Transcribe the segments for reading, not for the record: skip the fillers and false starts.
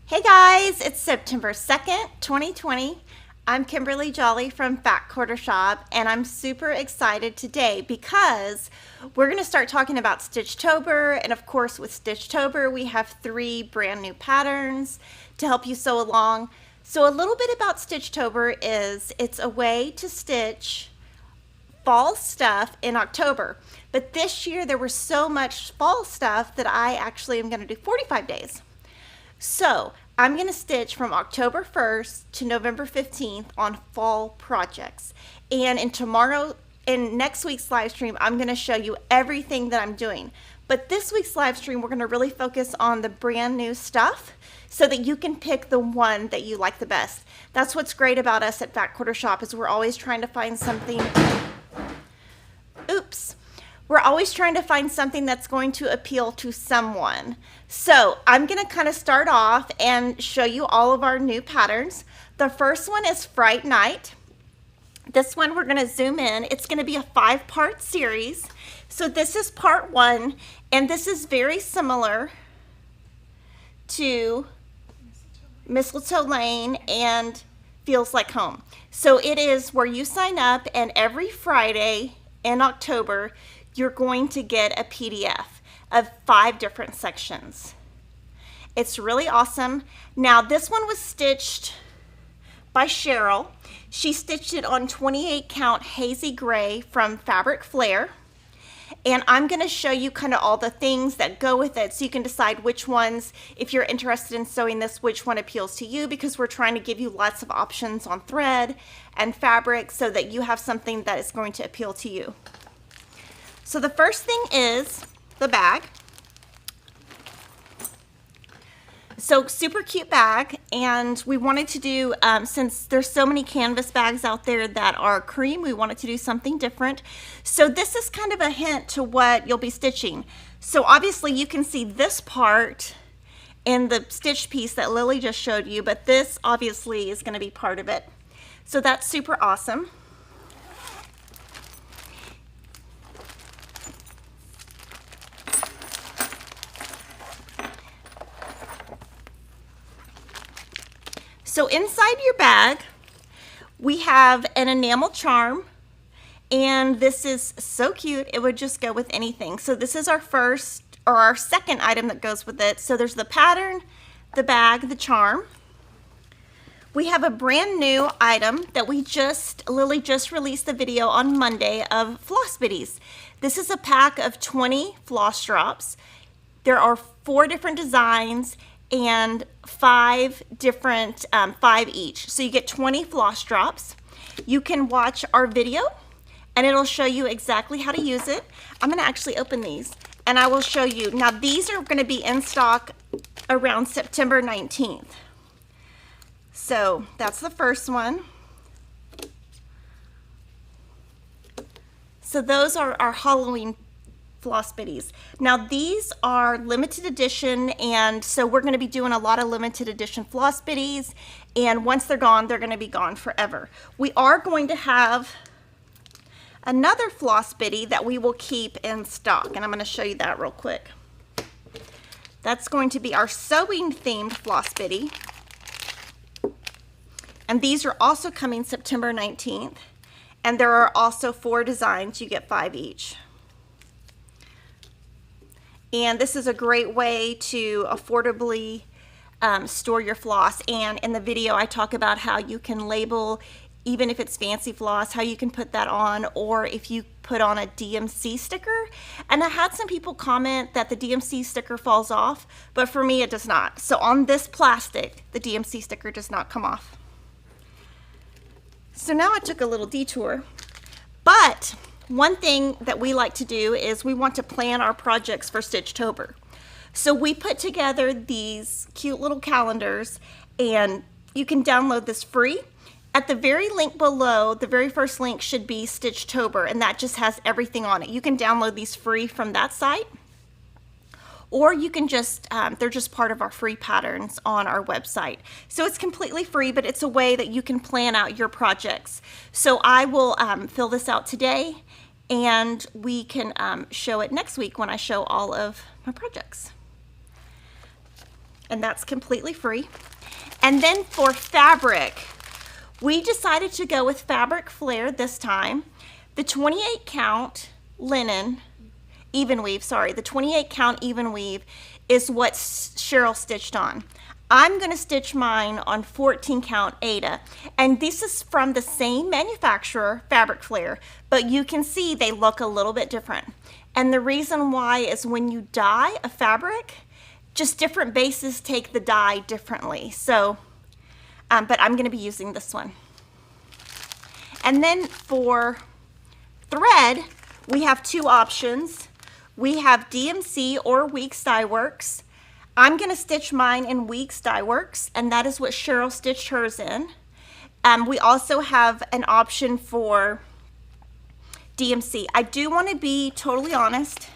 Hey guys, it's September 2nd, 2020. I'm Kimberly Jolly from Fat Quarter Shop, and I'm super excited today because we're going to start talking about Stitch-Tober, and of course with Stitch-Tober we have 3 brand new patterns to help you sew along. So a little bit about Stitch-Tober is it's a way to stitch fall stuff in October, but this year there was so much fall stuff that I actually am going to do 45 days. So I'm going to stitch from October 1st to November 15th on fall projects. And in next week's live stream, I'm going to show you everything that I'm doing. But this week's live stream, we're going to really focus on the brand new stuff so that you can pick the one that you like the best. That's what's great about us at Fat Quarter Shop is we're always trying to find something. We're always trying to find something that's going to appeal to someone. So I'm going to kind of start off and show you all of our new patterns. The first one is Fright Night. This one we're going to zoom in. It's going to be a 5-part series. So this is part 1, and this is very similar to Mistletoe Lane and Feels Like Home. So it is where you sign up, and every Friday in October you're going to get a PDF of 5 different sections. It's really awesome. Now this one was stitched by Cheryl. She stitched it on 28 count Hazy Gray from Fabric Flair. And I'm going to show you kind of all the things that go with it so you can decide which ones, if you're interested in sewing this, which one appeals to you, because we're trying to give you lots of options on thread and fabric so that you have something that is going to appeal to you. So the first thing is the bag. So super cute bag, and we wanted to do, since there's so many canvas bags out there that are cream, we wanted to do something different. So this is kind of a hint to what you'll be stitching. So obviously you can see this part in the stitch piece that Lily just showed you, but this obviously is going to be part of it. So that's super awesome. So inside your bag, we have an enamel charm, and this is so cute, it would just go with anything. So this is our second item that goes with it. So there's the pattern, the bag, the charm. We have a brand new item that Lily just released the video on Monday of FlossBitties. This is a pack of 20 floss drops. There are 4 different designs and 5 different, 5 each. So you get 20 floss drops. You can watch our video and it'll show you exactly how to use it. I'm gonna actually open these and I will show you. Now these are gonna be in stock around September 19th. So that's the first one. So those are our Halloween FlossBitties. Now these are limited edition, and so we're going to be doing a lot of limited edition FlossBitties, and once they're gone, they're going to be gone forever. We are going to have another FlossBitty that we will keep in stock, and I'm going to show you that real quick. That's going to be our sewing themed FlossBitty, and these are also coming September 19th, and there are also 4 designs. You get 5 each. And this is a great way to affordably store your floss. And in the video I talk about how you can label, even if it's fancy floss, how you can put that on, or if you put on a DMC sticker. And I had some people comment that the DMC sticker falls off, but for me it does not. So on this plastic, the DMC sticker does not come off. So now I took a little detour, but one thing that we like to do is we want to plan our projects for Stitch-Tober. So we put together these cute little calendars, and you can download this free. At the very link below, the very first link should be Stitch-Tober, and that just has everything on it. You can download these free from that site, or you can just, they're just part of our free patterns on our website. So it's completely free, but it's a way that you can plan out your projects. So I will fill this out today, and we can show it next week when I show all of my projects. and that's completely free. And then for fabric, we decided to go with Fabric Flare this time. The 28 count linen, Evenweave, sorry, the 28 count Evenweave is what Cheryl stitched on. I'm going to stitch mine on 14 count Aida, and this is from the same manufacturer, Fabric Flare, but you can see they look a little bit different. And the reason why is when you dye a fabric, just different bases take the dye differently. So, but I'm going to be using this one. And then for thread, we have two options. We have DMC or Weeks Dye Works. I'm going to stitch mine in Weeks Dye Works, and that is what Cheryl stitched hers in. We also have an option for DMC. I do want to be totally honest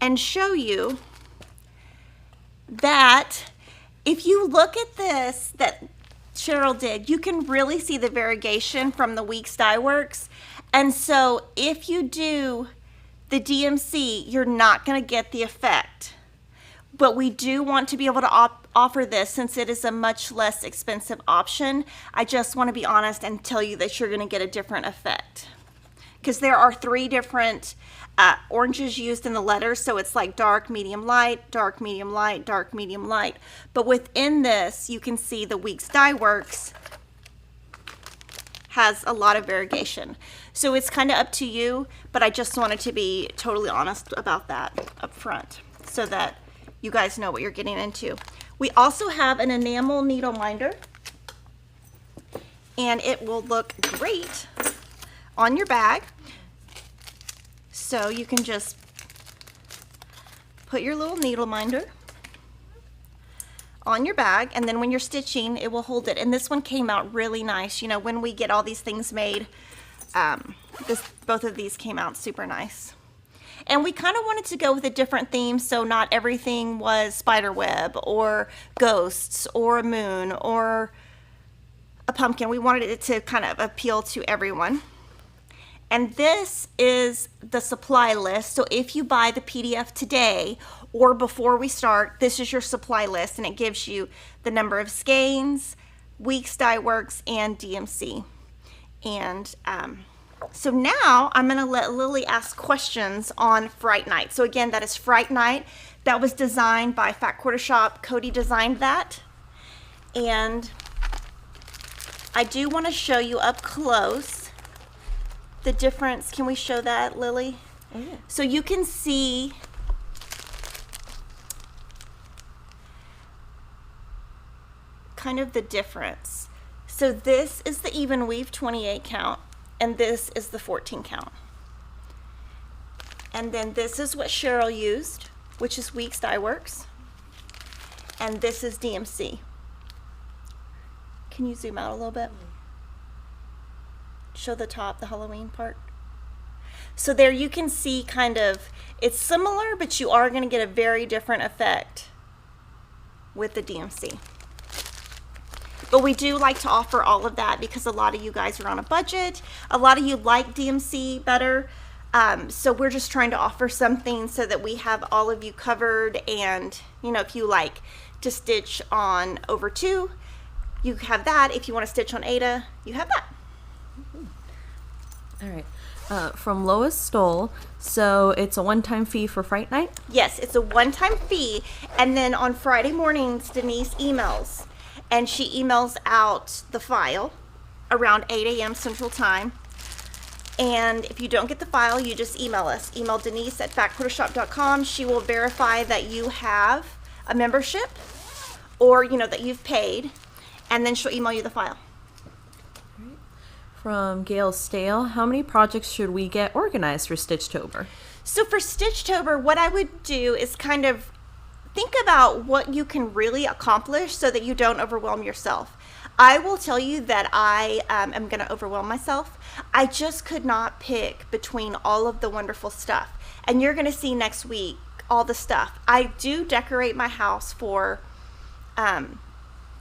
and show you that if you look at this that Cheryl did, you can really see the variegation from the Weeks Dye Works. And so if you do the DMC, you're not going to get the effect. But we do want to be able to offer this since it is a much less expensive option. I just want to be honest and tell you that you're going to get a different effect. Because there are 3 different oranges used in the letters, so it's like dark, medium, light, dark, medium, light, dark, medium, light. But within this, you can see the Weeks Dye Works has a lot of variegation. So it's kind of up to you, but I just wanted to be totally honest about that up front so that you guys know what you're getting into. We also have an enamel needle minder, and it will look great on your bag. So you can just put your little needle minder on your bag, and then when you're stitching, it will hold it. And this one came out really nice. You know, when we get all these things made, both of these came out super nice. And we kind of wanted to go with a different theme, so not everything was spider web or ghosts or a moon or a pumpkin. We wanted it to kind of appeal to everyone. And this is the supply list. So if you buy the PDF today or before we start, this is your supply list, and it gives you the number of skeins, Weeks Dye Works, and DMC. And so now I'm going to let Lily ask questions on Fright Night. So again, that is Fright Night. That was designed by Fat Quarter Shop. Cody designed that. And I do want to show you up close the difference. Can we show that, Lily? Oh, yeah. So you can see kind of the difference. So this is the Evenweave 28 count, and this is the 14 count. And then this is what Cheryl used, which is Weeks Dye Works. And this is DMC. Can you zoom out a little bit? Show the top, the Halloween part. So there you can see kind of, it's similar, but you are going to get a very different effect with the DMC. But we do like to offer all of that because a lot of you guys are on a budget. A lot of you like DMC better. So we're just trying to offer something so that we have all of you covered. And, you know, if you like to stitch on over 2, you have that. If you want to stitch on Aida, you have that. All right. From Lois Stoll, so it's a one-time fee for Fright Night? Yes, it's a one-time fee. And then on Friday mornings, Denise emails. And she emails out the file around 8 a.m. Central Time. And if you don't get the file, you just email us. Email Denise at fatquartershop.com. She will verify that you have a membership or, you know, that you've paid. And then she'll email you the file. From Gail Stale, how many projects should we get organized for Stitch-Tober? So for Stitch-Tober, what I would do is kind of think about what you can really accomplish so that you don't overwhelm yourself. I will tell you that I am going to overwhelm myself. I just could not pick between all of the wonderful stuff. And you're going to see next week all the stuff. I do decorate my house for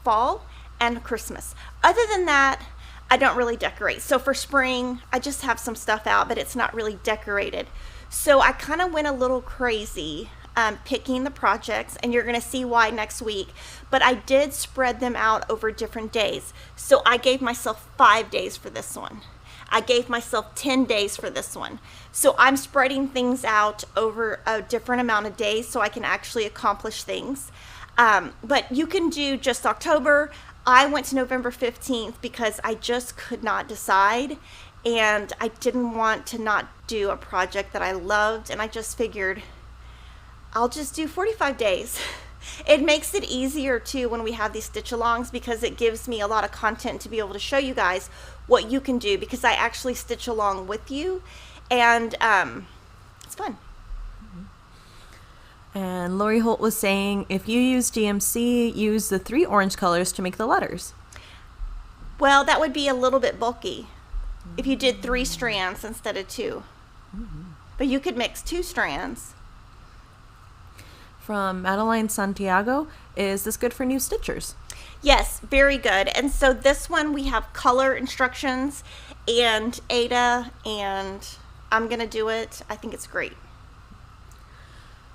fall and Christmas. Other than that, I don't really decorate. So for spring, I just have some stuff out, but it's not really decorated. So I kind of went a little crazy picking the projects, and you're going to see why next week. But I did spread them out over different days. So I gave myself 5 days for this one. I gave myself 10 days for this one. So I'm spreading things out over a different amount of days so I can actually accomplish things. But you can do just October. I went to November 15th because I just could not decide, and I didn't want to not do a project that I loved, and I just figured I'll just do 45 days. It makes it easier too when we have these stitch alongs, because it gives me a lot of content to be able to show you guys what you can do, because I actually stitch along with you, and it's fun. And Lori Holt was saying, if you use DMC, use the 3 orange colors to make the letters. Well, that would be a little bit bulky if you did 3 strands instead of 2. But you could mix 2 strands. From Madeline Santiago, is this good for new stitchers? Yes, very good. And so this one we have color instructions and Aida, and I'm going to do it. I think it's great.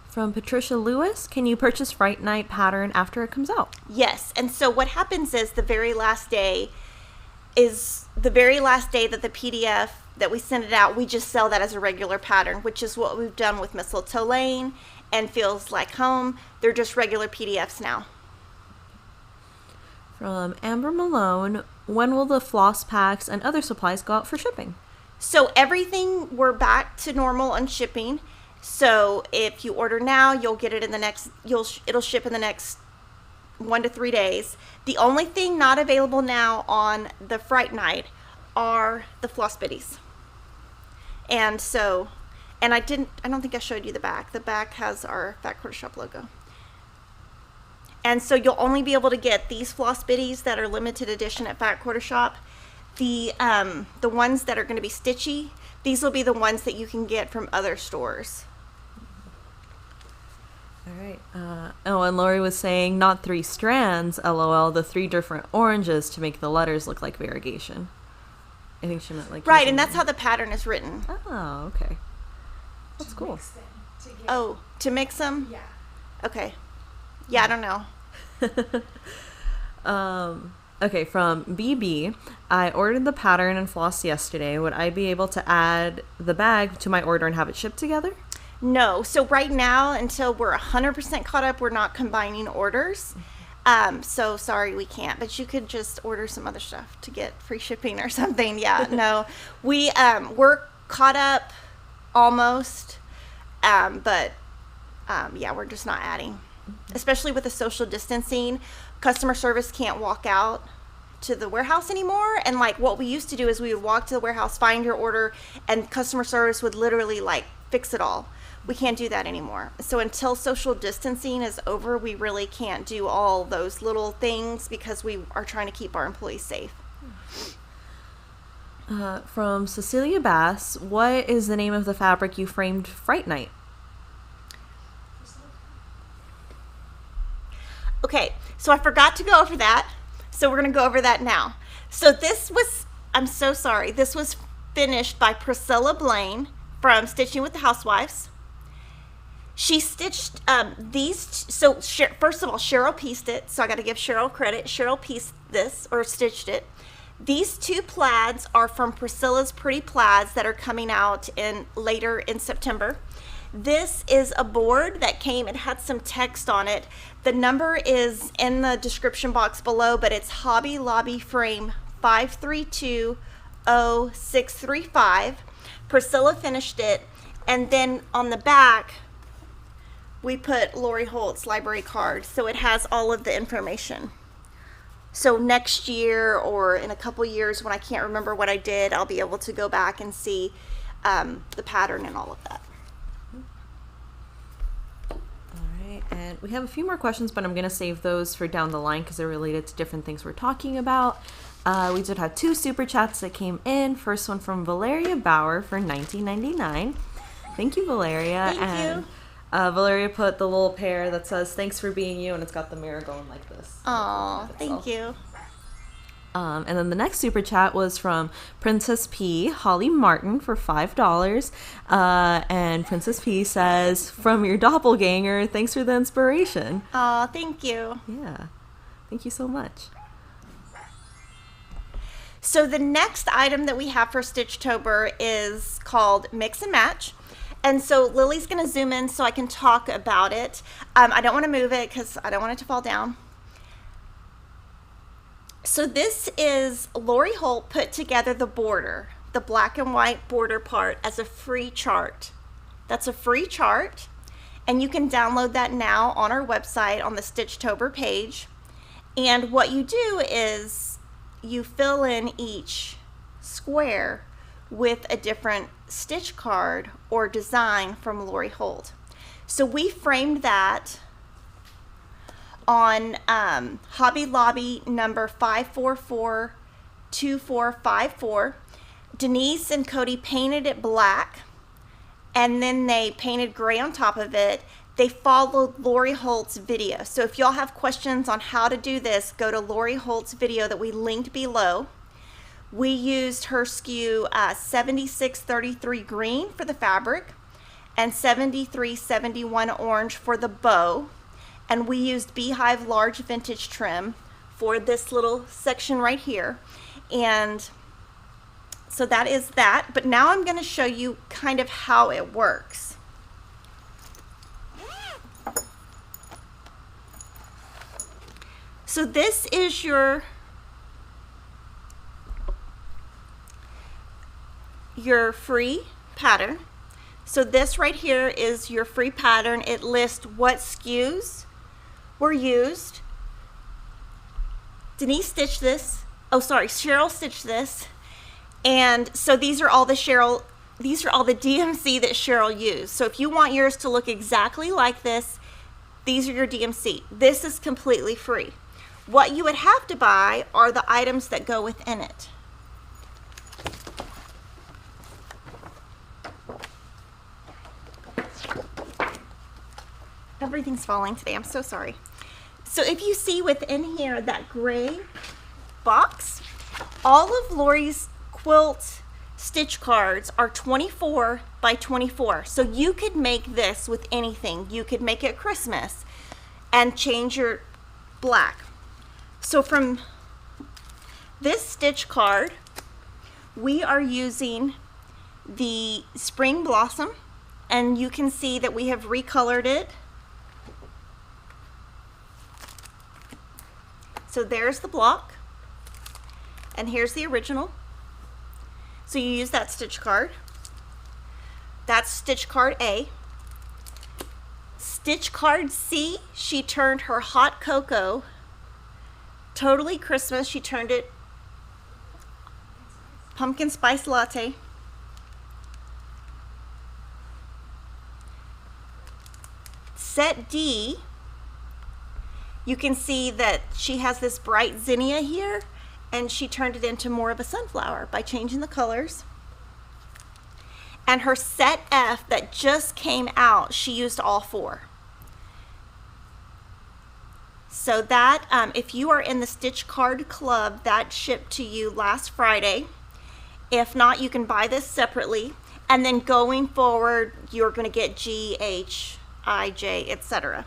From Patricia Lewis, can you purchase Fright Night pattern after it comes out? Yes. And so what happens is the very last day that the PDF that we send it out, we just sell that as a regular pattern, which is what we've done with Mistletoe Lane and Feels Like Home. They're just regular PDFs now. From Amber Malone, when will the floss packs and other supplies go out for shipping? So everything, we're back to normal on shipping. So if you order now, you'll get it in the next, it'll ship in the next 1 to 3 days. The only thing not available now on the Fright Night are the FlossBitties. And so, and I don't think I showed you the back. The back has our Fat Quarter Shop logo. And so you'll only be able to get these FlossBitties that are limited edition at Fat Quarter Shop. The ones that are going to be stitchy, these will be the ones that you can get from other stores. All right. And Lori was saying, not 3 strands, LOL, the 3 different oranges to make the letters look like variegation. I think she meant like... Right, and that's how the pattern is written. Oh, okay. That's cool. Oh, to mix them? Yeah. Okay. Yeah, I don't know. Okay, from BB, I ordered the pattern and floss yesterday. Would I be able to add the bag to my order and have it shipped together? No. So right now, until we're 100% caught up, we're not combining orders. So sorry, we can't. But you could just order some other stuff to get free shipping or something. Yeah, no. We're caught up almost. But yeah, we're just not adding. Especially with the social distancing, customer service can't walk out to the warehouse anymore. And like what we used to do is we would walk to the warehouse, find your order, and customer service would literally like fix it all. We can't do that anymore. So until social distancing is over, we really can't do all those little things because we are trying to keep our employees safe. From Cecilia Bass, what is the name of the fabric you framed Fright Night? Okay, so I forgot to go over that. So we're going to go over that now. So this was, I'm so sorry, this was finished by Priscilla Blaine from Stitching with the Housewives. She stitched these, so first of all, Cheryl pieced it, so I got to give Cheryl credit. Cheryl pieced this, or stitched it. These 2 plaids are from Priscilla's Pretty Plaids that are coming out later in September. This is a board that came, it had some text on it. The number is in the description box below, but it's Hobby Lobby Frame 5320-635. Priscilla finished it, and then on the back, we put Lori Holt's library card, so it has all of the information. So next year or in a couple years when I can't remember what I did, I'll be able to go back and see the pattern and all of that. And we have a few more questions, but I'm going to save those for down the line because they're related to different things we're talking about. We did have 2 super chats that came in. First one from Valeria Bauer for $19.99. Thank you, Valeria. Thank you. Valeria put the little pair that says, thanks for being you, and it's got the mirror going like this. Aw, thank you. And then the next super chat was from Princess P, Holly Martin for $5. And Princess P says, from your doppelganger, thanks for the inspiration. Aw, thank you. Yeah, thank you so much. So the next item that we have for Stitch-Tober is called Mix and Match. And so Lily's going to zoom in so I can talk about it. I don't want to move it because I don't want it to fall down. So this is Lori Holt put together the border, the black and white border part, as a free chart. That's a free chart, and you can download that now on our website on the Stitch-Tober page. And what you do is you fill in each square with a different stitch card or design from Lori Holt. So we framed that on Hobby Lobby number 5442454. Denise and Cody painted it black, and then they painted gray on top of it. They followed Lori Holt's video. So if y'all have questions on how to do this, go to Lori Holt's video that we linked below. We used her SKU 7633 green for the fabric and 7371 orange for the bow. And we used Beehive large vintage trim for this little section right here. And so that is that. But now I'm going to show you kind of how it works. So this is your free pattern. So this right here is your free pattern. It lists what SKUs were used. Denise stitched this. Oh, sorry, Cheryl stitched this. And so these are all the DMC that Cheryl used. So if you want yours to look exactly like this, these are your DMC. This is completely free. What you would have to buy are the items that go within it. Everything's falling today. I'm so sorry. So if you see within here that gray box, all of Lori's quilt stitch cards are 24 by 24. So you could make this with anything. You could make it Christmas and change your black. So from this stitch card, we are using the Spring Blossom, and you can see that we have recolored it. So there's the block, and here's the original. So you use that stitch card. That's stitch card A. Stitch card C, she turned her hot cocoa totally Christmas. She turned it pumpkin spice latte. Set D, you can see that she has this bright zinnia here, and she turned it into more of a sunflower by changing the colors. And her set F that just came out, she used all four. So that, if you are in the Stitch Card Club, that shipped to you last Friday. If not, you can buy this separately. And then going forward, you're going to get G, H, I, J, etc.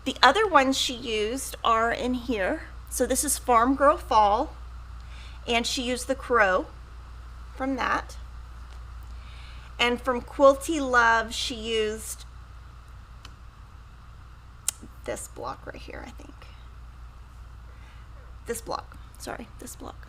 The other ones she used are in here. So this is Farm Girl Fall, and she used the crow from that. And from Quilty Love, she used this block right here, I think. This block, sorry, this block.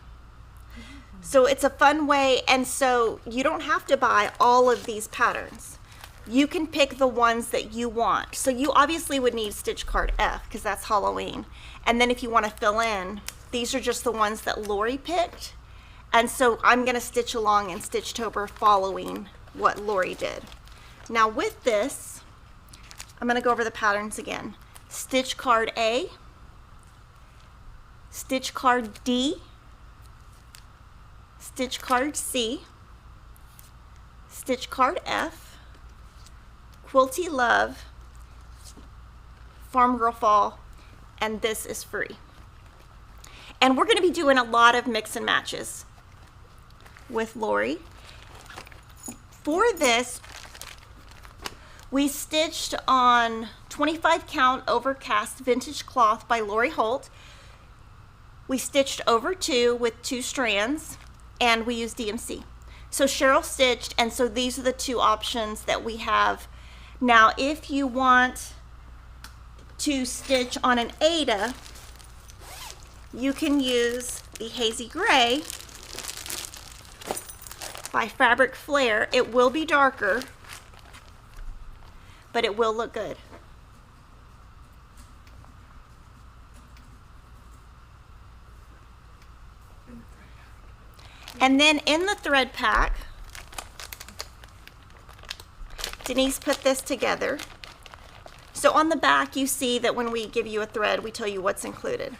So it's a fun way, and so you don't have to buy all of these patterns. You can pick the ones that you want. So you obviously would need Stitch Card F because that's Halloween. And then if you want to fill in, these are just the ones that Lori picked. And so I'm going to stitch along in Stitch-Tober following what Lori did. Now with this, I'm going to go over the patterns again. Stitch Card A, Stitch Card D, Stitch Card C, Stitch Card F, Quilty Love, Farm Girl Fall, and this is free. And we're going to be doing a lot of mix and matches with Lori. For this, we stitched on 25 count Overcast vintage cloth by Lori Holt. We stitched over 2 with 2 strands, and we used DMC. So Cheryl stitched, and so these are the 2 options that we have. Now, if you want to stitch on an Aida, you can use the Hazy Gray by Fabric Flair. It will be darker, but it will look good. And then in the thread pack, Denise put this together. So on the back, you see that when we give you a thread, we tell you what's included.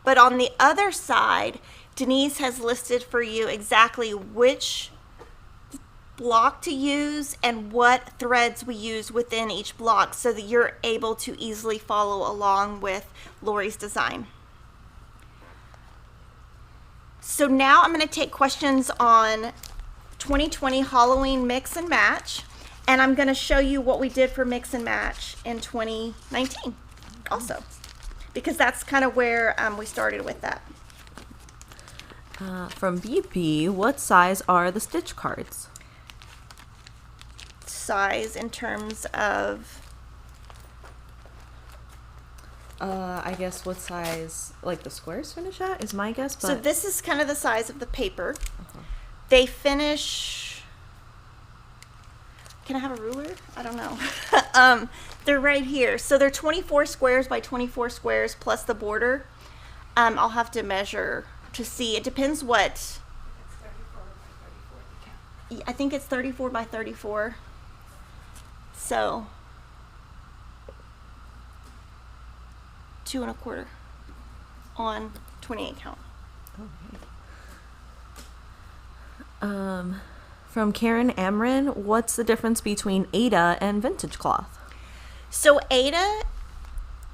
But on the other side, Denise has listed for you exactly which block to use and what threads we use within each block so that you're able to easily follow along with Lori's design. So now I'm going to take questions on 2020 Halloween mix and match, and I'm going to show you what we did for mix and match in 2019 also, because that's kind of where we started with that. From BP, what size are the stitch cards? Size in terms of I guess what size, like the squares finish at is my guess. But so this is kind of the size of the paper. They finish, can I have a ruler? I don't know. They're right here. So they're 24 squares by 24 squares plus the border. I'll have to measure to see. It depends what. I think it's 34 by 34. So 2 1/4 on 28 count. From Karen Amrin, what's the difference between Aida and vintage cloth? So Aida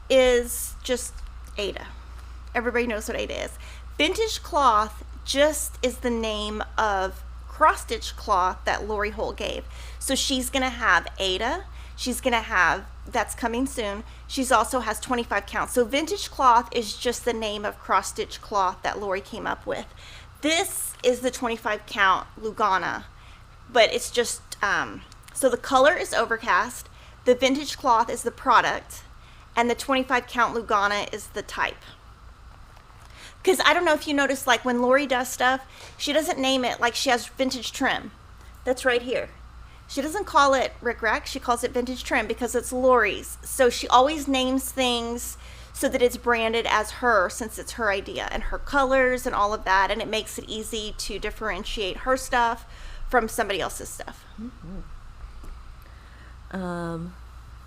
is just Aida. Everybody knows what Aida is. Vintage cloth just is the name of cross-stitch cloth that Lori Holt gave. So she's going to have Aida. She's going to have, that's coming soon. She's also has 25 counts. So vintage cloth is just the name of cross-stitch cloth that Lori came up with. This is the 25 count Lugana, but it's just, so the color is Overcast, the vintage cloth is the product, and the 25 count Lugana is the type. Because I don't know if you notice, like when Lori does stuff, she doesn't name it like she has vintage trim. That's right here. She doesn't call it Rick Rack, she calls it vintage trim because it's Lori's. So she always names things so that it's branded as her, since it's her idea and her colors and all of that, and it makes it easy to differentiate her stuff from somebody else's stuff.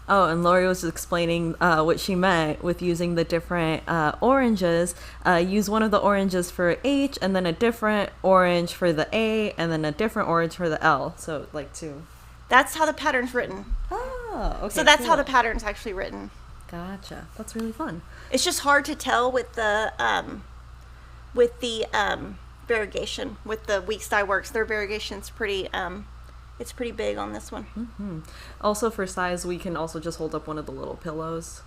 Oh, and Lori was explaining what she meant with using the different oranges. Use one of the oranges for H, and then a different orange for the A, and then a different orange for the L. So, like, 2. That's how the pattern's written. Oh, okay. So that's cool. how the pattern's actually written. Gotcha. That's really fun. It's just hard to tell with the variegation, with the Weeks Dye Works. Their variegation's pretty, it's pretty big on this one. Also, for size, we can also just hold up one of the little pillows.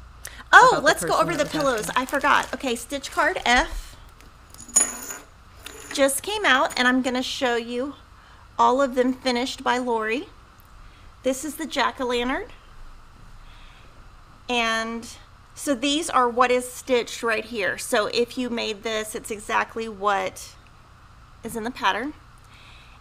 Oh, let's go over the pillows. I forgot. Okay, stitch card F just came out, and I'm going to show you all of them finished by Lori. This is the jack-o'-lantern. And so these are what is stitched right here. So if you made this, it's exactly what is in the pattern.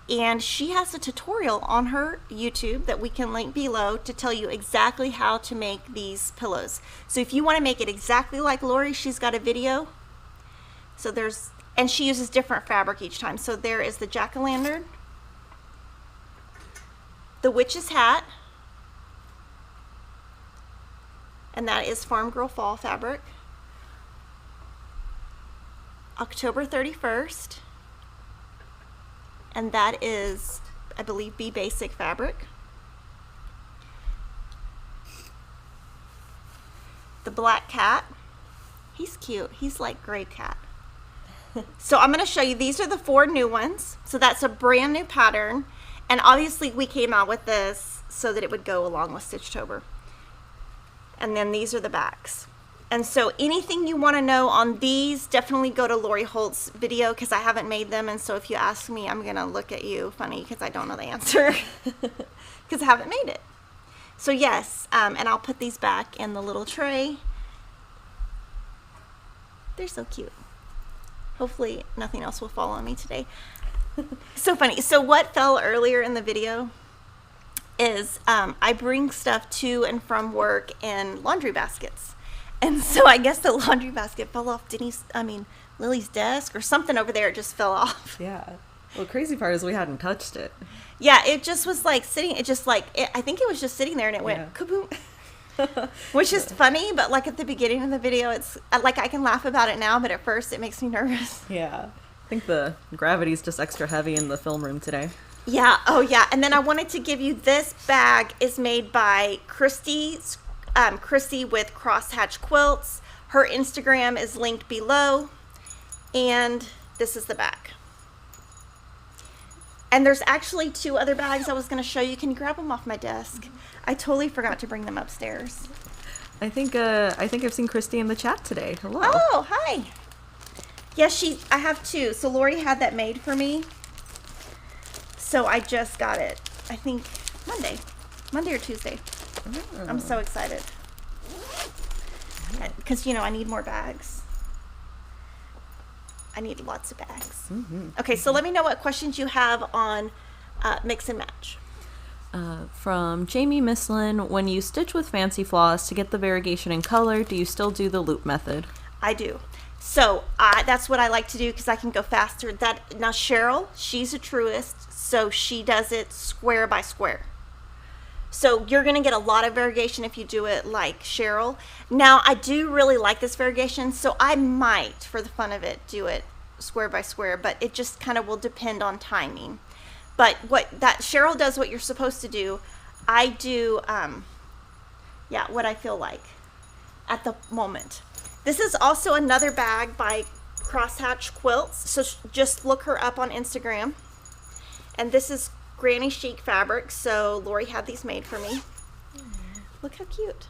And she has a tutorial on her YouTube that we can link below to tell you exactly how to make these pillows. So if you want to make it exactly like Lori, she's got a video. So there's, and she uses different fabric each time. So there is the jack-o'-lantern, the witch's hat, and that is Farm Girl Fall fabric. October 31st. And that is, I believe, Be Basic fabric. The black cat. He's cute. He's like gray cat. So I'm going to show you, these are the 4 new ones. So that's a brand new pattern. And obviously we came out with this so that it would go along with Stitch-Tober. And then these are the backs. And so anything you want to know on these, definitely go to Lori Holt's video because I haven't made them. And so if you ask me, I'm going to look at you funny because I don't know the answer because I haven't made it. So yes, and I'll put these back in the little tray. They're so cute. Hopefully nothing else will fall on me today. So funny. So what fell earlier in the video is I bring stuff to and from work in laundry baskets. And so I guess the laundry basket fell off Lily's desk or something over there. It just fell off. Yeah. Well, the crazy part is we hadn't touched it. Yeah, it just was like sitting, I think it was just sitting there and it went kaboom. Which is funny, but like at the beginning of the video, it's like I can laugh about it now, but at first it makes me nervous. Yeah. I think the gravity's just extra heavy in the film room today. Yeah. Oh, yeah. And then I wanted to give you this bag is made by Christy with Crosshatch Quilts. Her Instagram is linked below. And this is the bag. And there's actually 2 other bags I was going to show you. Can you grab them off my desk? I totally forgot to bring them upstairs. I think I've seen Christy in the chat today. Hello. Oh, hi. Yes, I have 2. So Lori had that made for me. So I just got it. I think Monday or Tuesday. Oh. I'm so excited. Because, I need more bags. I need lots of bags. Mm-hmm. Okay, so let me know what questions you have on mix and match. From Jamie Mislin, when you stitch with fancy floss to get the variegation in color, do you still do the loop method? I do. So that's what I like to do because I can go faster. Now Cheryl, she's a truist, so she does it square by square. So you're going to get a lot of variegation if you do it like Cheryl. Now I do really like this variegation, so I might, for the fun of it, do it square by square, but it just kind of will depend on timing. But Cheryl does what you're supposed to do. I do, what I feel like at the moment. This is also another bag by Crosshatch Quilts. So just look her up on Instagram. And this is Granny Chic fabric. So Lori had these made for me. Look how cute.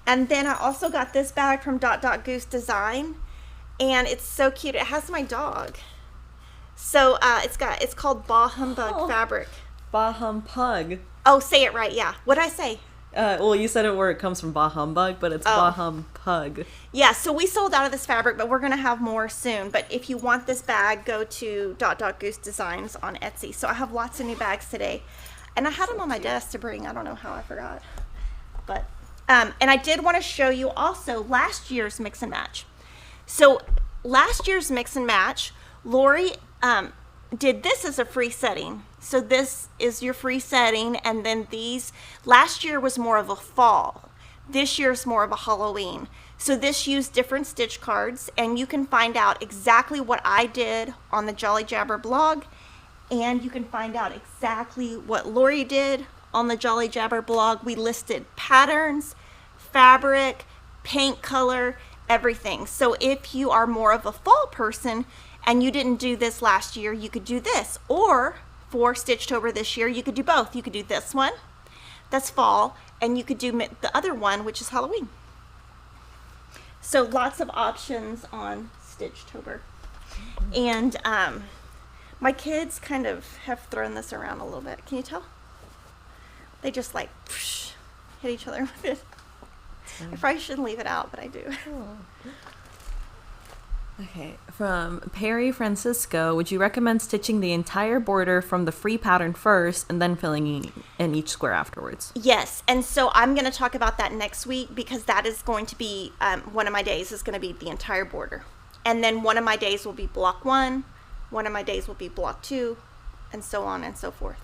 And then I also got this bag from Goose Design. And it's so cute. It has my dog. So it's called Bah Humbug fabric. Bah Humbug. Oh, say it right. Yeah. What'd I say? Well, you said it where it comes from Bah Humbug, but it's Bah Humbug. Yeah, so we sold out of this fabric, but we're going to have more soon. But if you want this bag, go to Goose Designs on Etsy. So I have lots of new bags today. And I had them on my desk to bring. I don't know how I forgot. But, and I did want to show you also last year's mix and match. So last year's mix and match, Lori did this as a free setting. So this is your free setting, and then these, last year was more of a fall. This year's more of a Halloween. So this used different stitch cards, and you can find out exactly what I did on the Jolly Jabber blog, and you can find out exactly what Lori did on the Jolly Jabber blog. We listed patterns, fabric, paint color, everything. So if you are more of a fall person and you didn't do this last year, you could do this. Or for Stitch-Tober this year, you could do both. You could do this one, that's fall, and you could do the other one, which is Halloween. So lots of options on Stitch-Tober. And my kids kind of have thrown this around a little bit. Can you tell? They just like hit each other with it. I probably shouldn't leave it out, but I do. Oh. Okay, from Perry Francisco, would you recommend stitching the entire border from the free pattern first and then filling in each square afterwards? Yes, and so I'm going to talk about that next week because that is going to be, one of my days is going to be the entire border. And then one of my days will be block 1, one of my days will be block 2, and so on and so forth.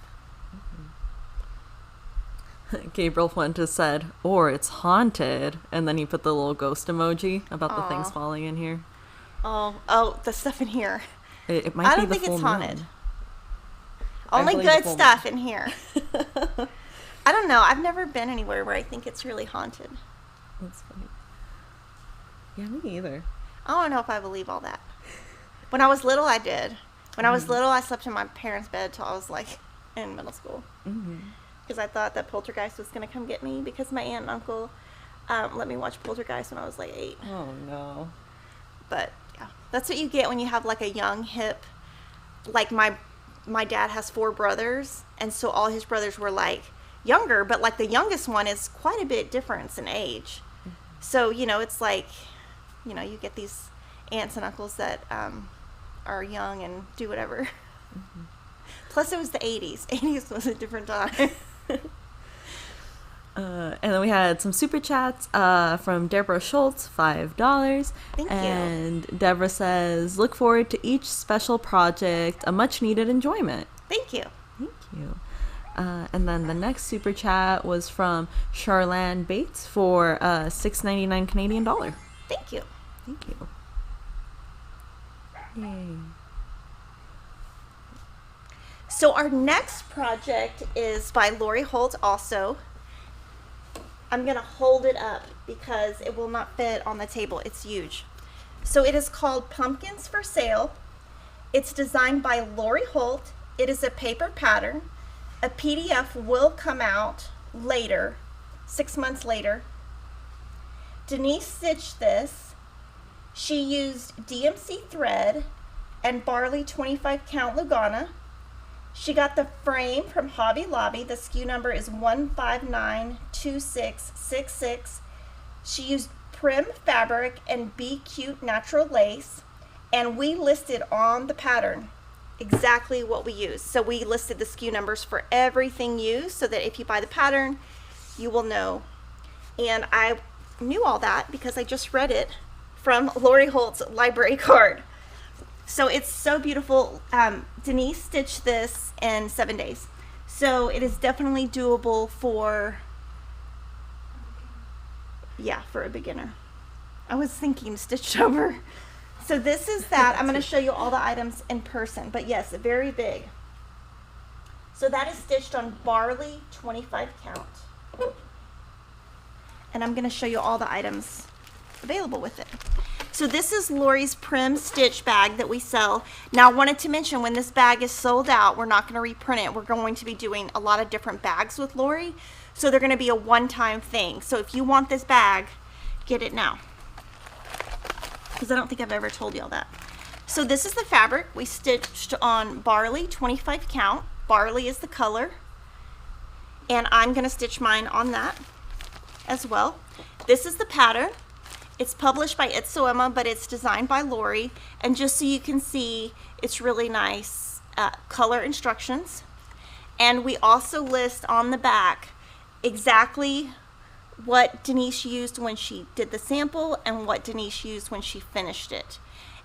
Gabriel Fuentes said, or it's haunted, and then he put the little ghost emoji about the things falling in here. Oh, the stuff in here. It might I be don't the think full it's haunted. moon. Only good stuff in here. I don't know. I've never been anywhere where I think it's really haunted. That's funny. Yeah, me either. I don't know if I believe all that. When I was little, I did. When I was little, I slept in my parents' bed till I was like in middle school. Because I thought that Poltergeist was going to come get me because my aunt and uncle let me watch Poltergeist when I was like 8. Oh, no. But yeah, that's what you get when you have like a young, hip, like my dad has 4 brothers. And so all his brothers were like younger, but like the youngest one is quite a bit difference in age. So, you know, it's like, you know, you get these aunts and uncles that are young and do whatever. Plus it was the 80s. 80s was a different time. And then we had some super chats from Deborah Schultz, $5. Thank you. And Deborah says, look forward to each special project, a much needed enjoyment. Thank you. Thank you. And then the next super chat was from Charlene Bates for $6.99 Canadian dollar. Thank you. Thank you. Yay. So our next project is by Lori Holt also. I'm going to hold it up because it will not fit on the table. It's huge. So it is called Pumpkins for Sale. It's designed by Lori Holt. It is a paper pattern. A PDF will come out later, 6 months later. Denise stitched this. She used DMC thread and Barley 25 count Lugana. She got the frame from Hobby Lobby. The SKU number is 1592666. She used Prim fabric and Be Cute natural lace. And we listed on the pattern exactly what we used. So we listed the SKU numbers for everything used so that if you buy the pattern, you will know. And I knew all that because I just read it from Lori Holt's library card. So it's so beautiful. Denise stitched this in 7 days. So it is definitely doable for a beginner. I was thinking Stitch-Tober. So this is that. I'm going to show you all the items in person. But yes, very big. So that is stitched on Barley 25 count. And I'm going to show you all the items available with it. So this is Lori's Prim Stitch bag that we sell. Now I wanted to mention when this bag is sold out, we're not going to reprint it. We're going to be doing a lot of different bags with Lori. So they're going to be a one-time thing. So if you want this bag, get it now. Because I don't think I've ever told you all that. So this is the fabric we stitched on Barley 25 count. Barley is the color. And I'm going to stitch mine on that as well. This is the pattern. It's published by It's So Emma, but it's designed by Lori. And just so you can see, it's really nice color instructions. And we also list on the back exactly what Denise used when she did the sample and what Denise used when she finished it.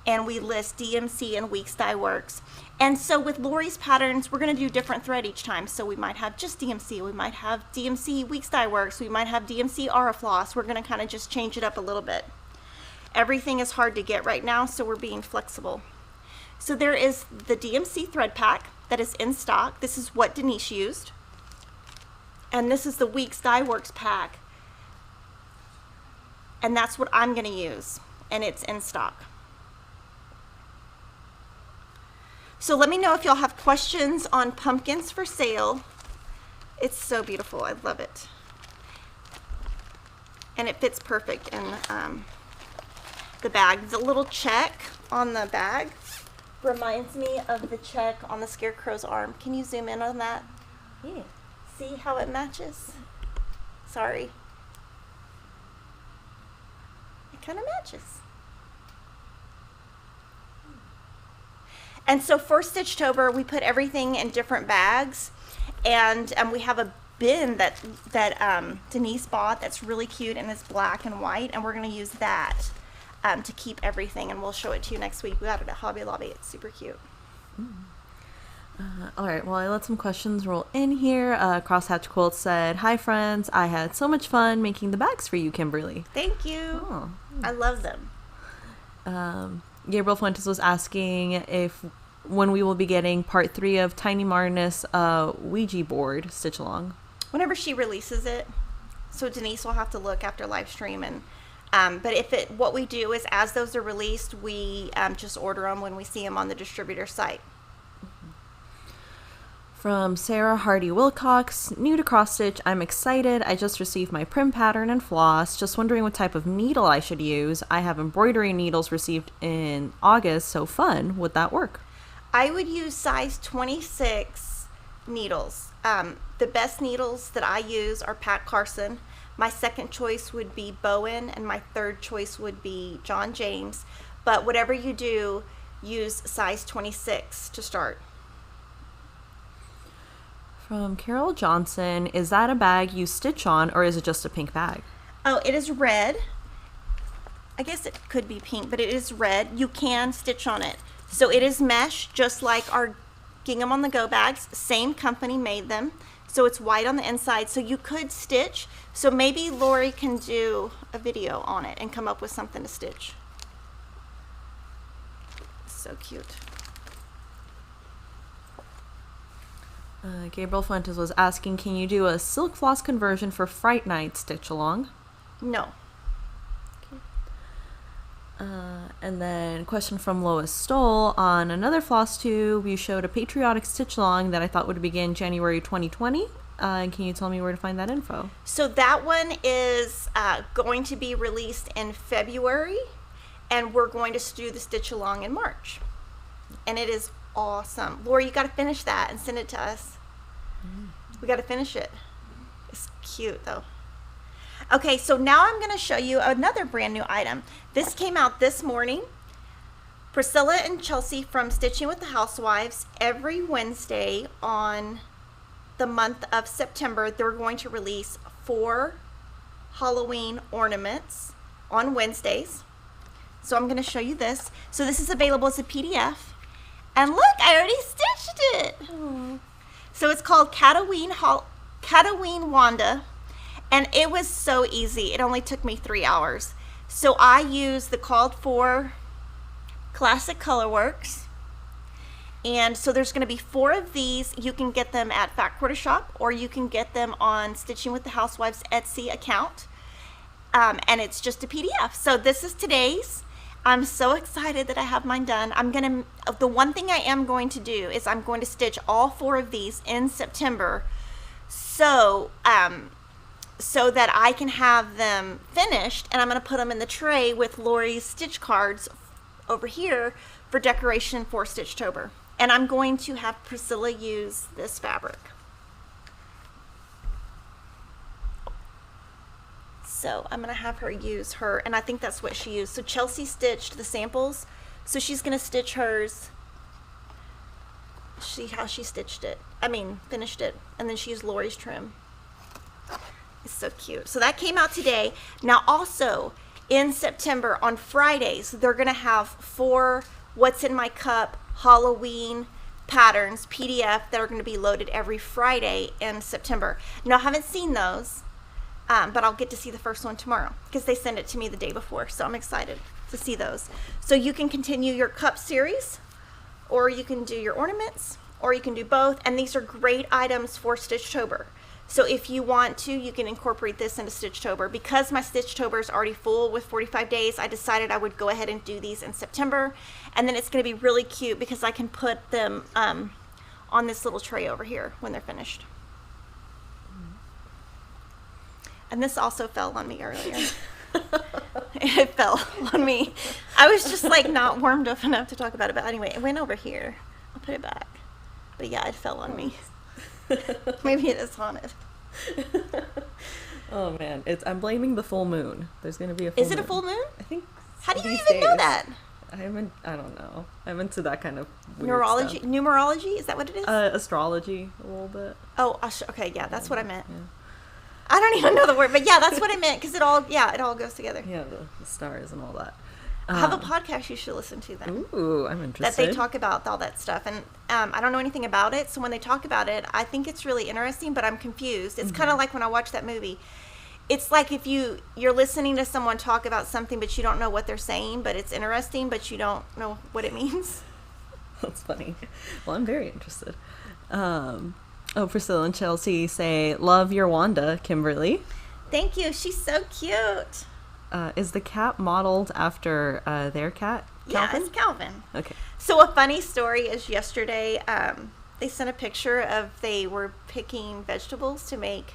And we list DMC and Weeks Dye Works. And so with Lori's patterns, we're going to do different thread each time. So we might have just DMC, we might have DMC Weeks Dye Works, we might have DMC Aura Floss. We're going to kind of just change it up a little bit. Everything is hard to get right now, so we're being flexible. So there is the DMC thread pack that is in stock. This is what Denise used. And this is the Weeks Dye Works pack. And that's what I'm going to use. And it's in stock. So let me know if y'all have questions on Pumpkins for Sale. It's so beautiful. I love it. And it fits perfect in the bag. The little check on the bag reminds me of the check on the Scarecrow's arm. Can you zoom in on that? Yeah. See how it matches? Sorry. It kind of matches. And so for Stitch-Tober, we put everything in different bags, and we have a bin that Denise bought that's really cute, and it's black and white, and we're going to use that to keep everything, and we'll show it to you next week. We got it at Hobby Lobby. It's super cute. All right, well, I let some questions roll in here. Crosshatch Quilt said, "Hi, friends. I had so much fun making the bags for you, Kimberly." Thank you. Oh. I love them. Gabriel Fuentes was asking when we will be getting part 3 of Tiny Marnus Ouija board stitch along. Whenever she releases it. So Denise will have to look after live stream and But what we do is as those are released, we just order them when we see them on the distributor site. From Sarah Hardy Wilcox, new to cross stitch, I'm excited. I just received my Prim pattern and floss. Just wondering what type of needle I should use. I have embroidery needles received in August, so fun. Would that work? I would use size 26 needles. The best needles that I use are Pat Carson. My second choice would be Bowen, and my third choice would be John James. But whatever you do, use size 26 to start. From Carol Johnson, is that a bag you stitch on, or is it just a pink bag? Oh, it is red. I guess it could be pink, but it is red. You can stitch on it. So it is mesh, just like our Gingham on the Go bags. Same company made them. So it's white on the inside, so you could stitch. So maybe Lori can do a video on it and come up with something to stitch. So cute. Gabriel Fuentes was asking, can you do a silk floss conversion for Fright Night stitch along? No. And then question from Lois Stoll, on another Flosstube, you showed a patriotic stitch along that I thought would begin January 2020. Can you tell me where to find that info? So that one is going to be released in February, and we're going to do the stitch along in March. And it is awesome. Lori, you got to finish that and send it to us. We got to finish it. It's cute though. Okay, so now I'm going to show you another brand new item. This came out this morning. Priscilla and Chelsea from Stitching with the Housewives, every Wednesday on the month of September, they're going to release 4 Halloween ornaments on Wednesdays. So I'm going to show you this. So this is available as a PDF. And look, I already stitched it. Aww. So it's called Cataween Wanda. And it was so easy. It only took me 3 hours. So I used the called for Classic Colorworks. And so there's going to be 4 of these. You can get them at Fat Quarter Shop, or you can get them on Stitching with the Housewives Etsy account. And it's just a PDF. So this is today's. I'm so excited that I have mine done. The one thing I am going to do is I'm going to stitch all 4 of these in September. So that I can have them finished, and I'm going to put them in the tray with Lori's stitch cards over here for decoration for Stitch-Tober. And I'm going to have Priscilla use this fabric. So I'm going to have her use her, and I think that's what she used. So Chelsea stitched the samples, so she's going to stitch hers. See how she stitched it. Finished it. And then she used Lori's trim. It's so cute. So that came out today. Now also in September on Fridays, they're going to have 4 What's in My Cup Halloween patterns PDF that are going to be loaded every Friday in September. Now I haven't seen those, but I'll get to see the first one tomorrow because they send it to me the day before. So I'm excited to see those. So you can continue your cup series, or you can do your ornaments, or you can do both. And these are great items for Stitch-Tober. So if you want to, you can incorporate this into Stitch-Tober. Because my Stitch-Tober is already full with 45 days, I decided I would go ahead and do these in September. And then it's going to be really cute because I can put them on this little tray over here when they're finished. And this also fell on me earlier. It fell on me. I was just like not warmed up enough to talk about it. But anyway, it went over here. I'll put it back. But yeah, it fell on me. Maybe it is haunted. Oh man, I'm blaming the full moon. There's gonna be a full moon. Is it a full moon? I think. How do you even know that? I don't know. I'm into that kind of weird neurology. stuff. Numerology, is that what it is? Astrology a little bit. Oh, okay, yeah, that's what I meant. Yeah. I don't even know the word, but yeah, that's what I meant because it all goes together. Yeah, the stars and all that. I have a podcast you should listen to then. Ooh, I'm interested. That they talk about all that stuff. And I don't know anything about it, so when they talk about it, I think it's really interesting, but I'm confused. It's kind of like when I watch that movie. It's like if you're listening to someone talk about something, but you don't know what they're saying, but it's interesting, but you don't know what it means. That's funny. Well, I'm very interested. Priscilla and Chelsea say, love your Wanda, Kimberly. Thank you. She's so cute. Is the cat modeled after their cat, Calvin? Yeah, it's Calvin. Okay. So a funny story is yesterday, they sent a picture of they were picking vegetables to make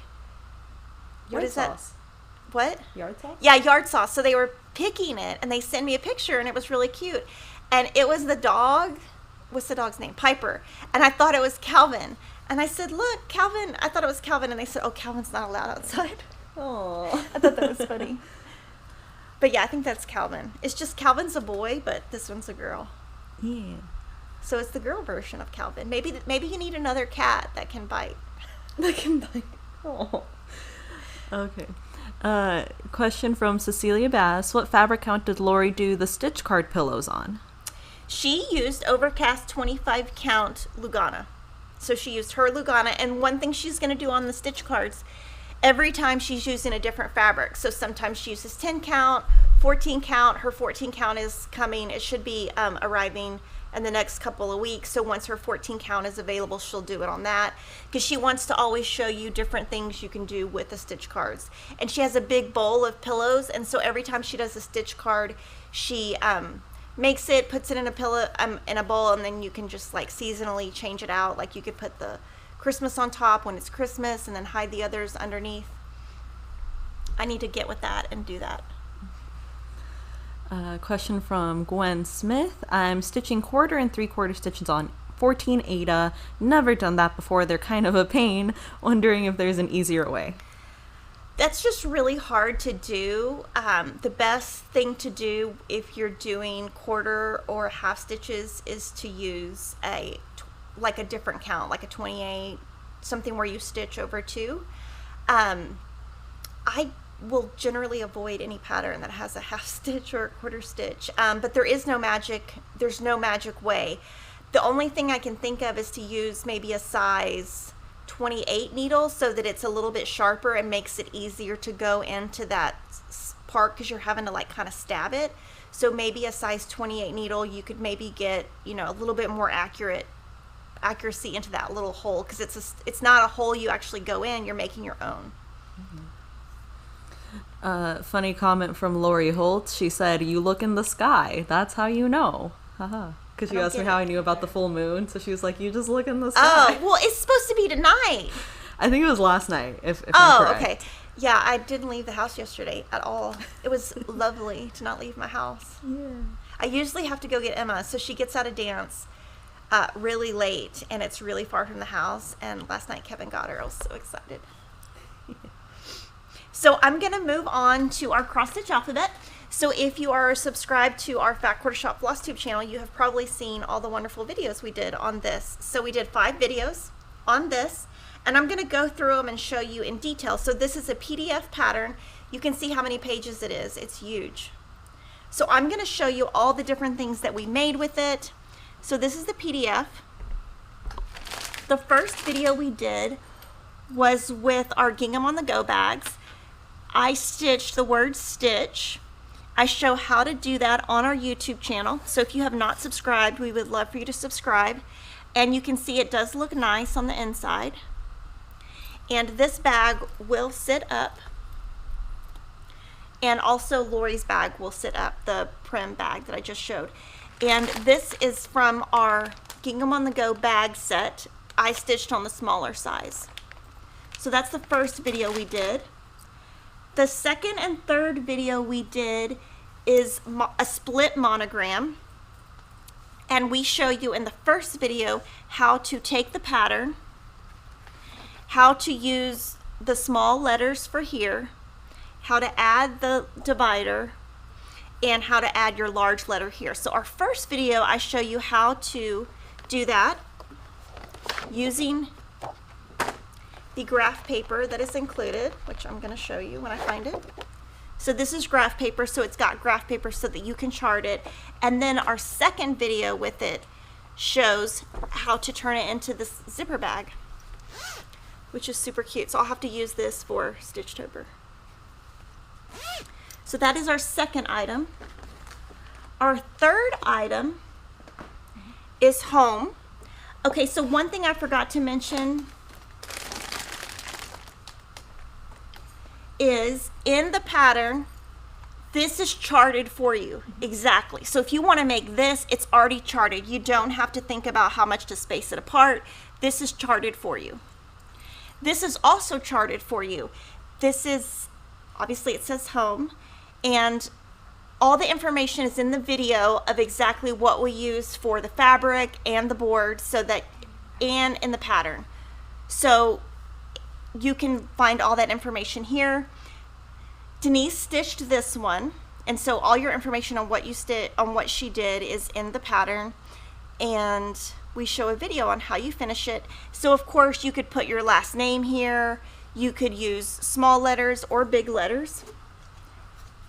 Yard sauce. What? Yard sauce? Yeah, yard sauce. So they were picking it, and they sent me a picture, and it was really cute. And it was the dog. What's the dog's name? Piper. And I thought it was Calvin. And I said, look, Calvin. I thought it was Calvin. And they said, oh, Calvin's not allowed outside. Oh. I thought that was funny. But yeah, I think that's Calvin. It's just Calvin's a boy, but this one's a girl. Yeah. So it's the girl version of Calvin. Maybe you need another cat that can bite. That can bite. Oh. Okay. Question from Cecilia Bass. What fabric count did Lori do the stitch card pillows on? She used Overcast 25 count Lugana. So she used her Lugana. And one thing she's going to do on the stitch cards, every time she's using a different fabric. So sometimes she uses 10 count, 14 count. Her 14 count is coming. It should be arriving in the next couple of weeks. So once her 14 count is available, she'll do it on that, because she wants to always show you different things you can do with the stitch cards. And she has a big bowl of pillows, and so every time she does a stitch card, she makes it, puts it in a pillow in a bowl, and then you can just like seasonally change it out. Like you could put the Christmas on top when it's Christmas, and then hide the others underneath. I need to get with that and do that. Question from Gwen Smith. I'm stitching 1/4 and 3/4 stitches on 14 Aida. Never done that before. They're kind of a pain. Wondering if there's an easier way. That's just really hard to do. The best thing to do if you're doing 1/4 or half stitches is to use a different count, like a 28, something where you stitch over 2. I will generally avoid any pattern that has a half stitch or a 1/4 stitch, but there's no magic way. The only thing I can think of is to use maybe a size 28 needle, so that it's a little bit sharper and makes it easier to go into that part, because you're having to like kind of stab it. So maybe a size 28 needle, you could maybe get, a little bit more accuracy into that little hole, because it's not a hole you actually go in, you're making your own. Mm-hmm. Funny comment from Lori Holt. She said, "You look in the sky. That's how you know." Haha. Because she asked me how I knew about the full moon. So she was like, "You just look in the sky." Oh, well, it's supposed to be tonight. I think it was last night, if I'm correct. Okay. Yeah, I didn't leave the house yesterday at all. It was lovely to not leave my house. Yeah. I usually have to go get Emma, so she gets out of dance really late, and it's really far from the house. And last night Kevin got her. I was so excited. So I'm going to move on to our cross-stitch alphabet. So if you are subscribed to our Fat Quarter Shop Flosstube channel, you have probably seen all the wonderful videos we did on this. So we did 5 videos on this, and I'm going to go through them and show you in detail. So this is a PDF pattern. You can see how many pages it is. It's huge. So I'm going to show you all the different things that we made with it. So this is the PDF. The first video we did was with our Gingham on the Go bags. I stitched the word stitch. I show how to do that on our YouTube channel. So if you have not subscribed, we would love for you to subscribe. And you can see it does look nice on the inside. And this bag will sit up. And also Lori's bag will sit up, the Prim bag that I just showed. And this is from our Gingham on the Go bag set. I stitched on the smaller size. So that's the first video we did. The second and third video we did is a split monogram. And we show you in the first video how to take the pattern, how to use the small letters for here, how to add the divider, and how to add your large letter here. So our first video, I show you how to do that using the graph paper that is included, which I'm going to show you when I find it. So this is graph paper, so it's got graph paper so that you can chart it. And then our second video with it shows how to turn it into this zipper bag, which is super cute. So I'll have to use this for Stitch-Tober. So that is our second item. Our third item is home. Okay, so one thing I forgot to mention is in the pattern This is charted for you. Exactly. So if you want to make this, it's already charted. You don't have to think about how much to space it apart. This is charted for you. This is also charted for you. This is, obviously it says home, and all the information is in the video of exactly what we use for the fabric and the board, so that, and in the pattern. So you can find all that information here. Denise stitched this one, and so all your information on what she did is in the pattern, and we show a video on how you finish it. So of course you could put your last name here, you could use small letters or big letters.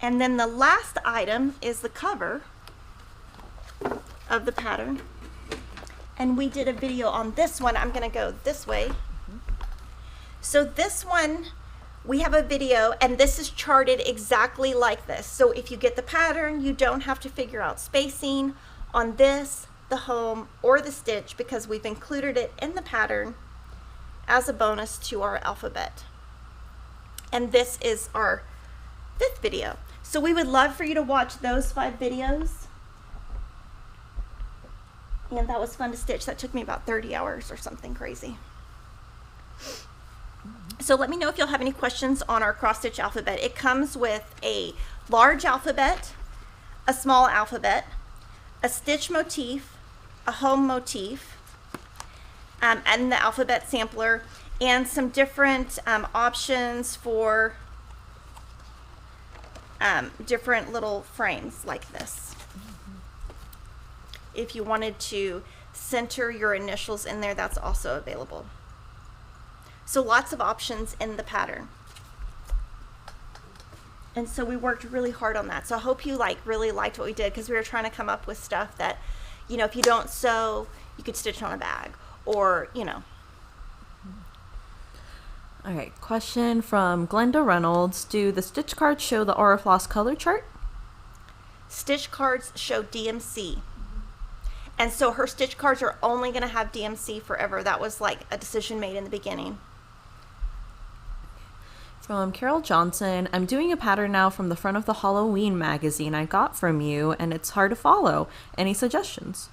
And then the last item is the cover of the pattern, and we did a video on this one. I'm gonna go this way. So this one, we have a video, and this is charted exactly like this. So if you get the pattern, you don't have to figure out spacing on this, the home, or the stitch, because we've included it in the pattern as a bonus to our alphabet. And this is our 5th video. So we would love for you to watch those 5 videos. And that was fun to stitch. That took me about 30 hours or something crazy. So let me know if you'll have any questions on our cross stitch alphabet. It comes with a large alphabet, a small alphabet, a stitch motif, a home motif, and the alphabet sampler, and some different options for different little frames like this. If you wanted to center your initials in there, that's also available. So lots of options in the pattern. And so we worked really hard on that. So I hope you really liked what we did, because we were trying to come up with stuff that, if you don't sew, you could stitch on a bag, or, All right, question from Glenda Reynolds. Do the stitch cards show the Aurifloss color chart? Stitch cards show DMC. And so her stitch cards are only going to have DMC forever. That was like a decision made in the beginning. From Carol Johnson, I'm doing a pattern now from the front of the Halloween magazine I got from you, and it's hard to follow. Any suggestions?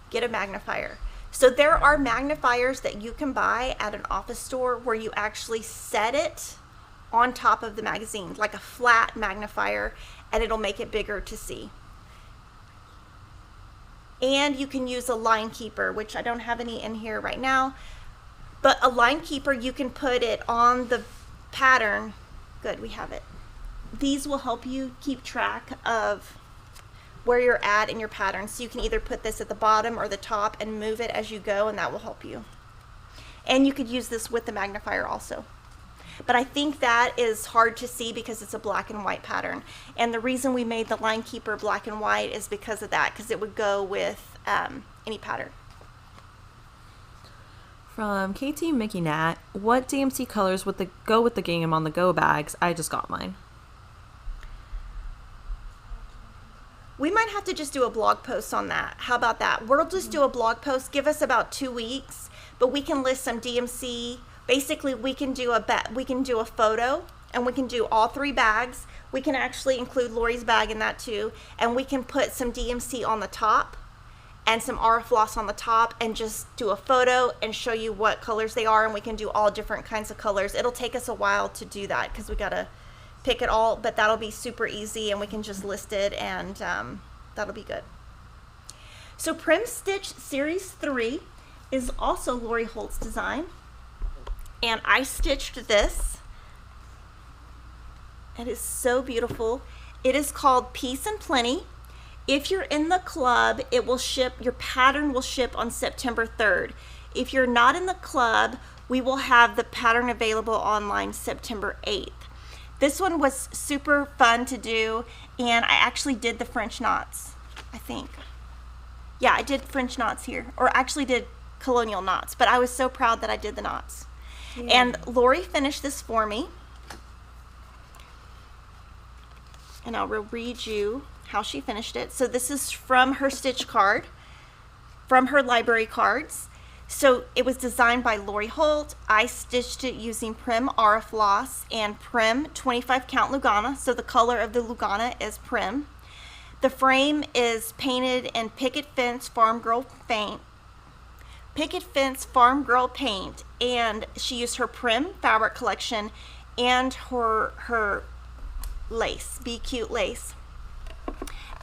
Get a magnifier. So there are magnifiers that you can buy at an office store where you actually set it on top of the magazine, like a flat magnifier, and it'll make it bigger to see. And you can use a line keeper, which I don't have any in here right now, but a line keeper, you can put it on the pattern. Good, we have it. These will help you keep track of where you're at in your pattern. So you can either put this at the bottom or the top and move it as you go, and that will help you. And you could use this with the magnifier also. But I think that is hard to see because it's a black and white pattern. And the reason we made the line keeper black and white is because of that, because it would go with any pattern. From KT Mickey Nat, what DMC colors would go with the Gingham on the Go bags? I just got mine. We might have to just do a blog post on that. How about that? We'll just do a blog post. Give us about 2 weeks, but we can list some DMC. Basically, we can do a photo, and we can do all 3 bags. We can actually include Lori's bag in that too, and we can put some DMC on the top and some Aurifloss on the top, and just do a photo and show you what colors they are, and we can do all different kinds of colors. It'll take us a while to do that because we gotta pick it all, but that'll be super easy, and we can just list it, and that'll be good. So Prim Stitch Series 3 is also Lori Holt's design, and I stitched this. It is so beautiful. It is called Peace and Plenty. If you're in the club, it will ship, your pattern will ship on September 3rd. If you're not in the club, we will have the pattern available online September 8th. This one was super fun to do, and I actually did the French knots, I think. Yeah, I did French knots here, or actually did colonial knots, but I was so proud that I did the knots. Yeah. And Lori finished this for me. And I'll read you how she finished it. So this is from her stitch card, from her library cards. So it was designed by Lori Holt. I stitched it using Prim Aura Floss and Prim 25 count Lugana. So the color of the Lugana is Prim. The frame is painted in Picket Fence Farm Girl paint. Picket Fence Farm Girl paint, and she used her Prim fabric collection and her lace, Be Cute lace.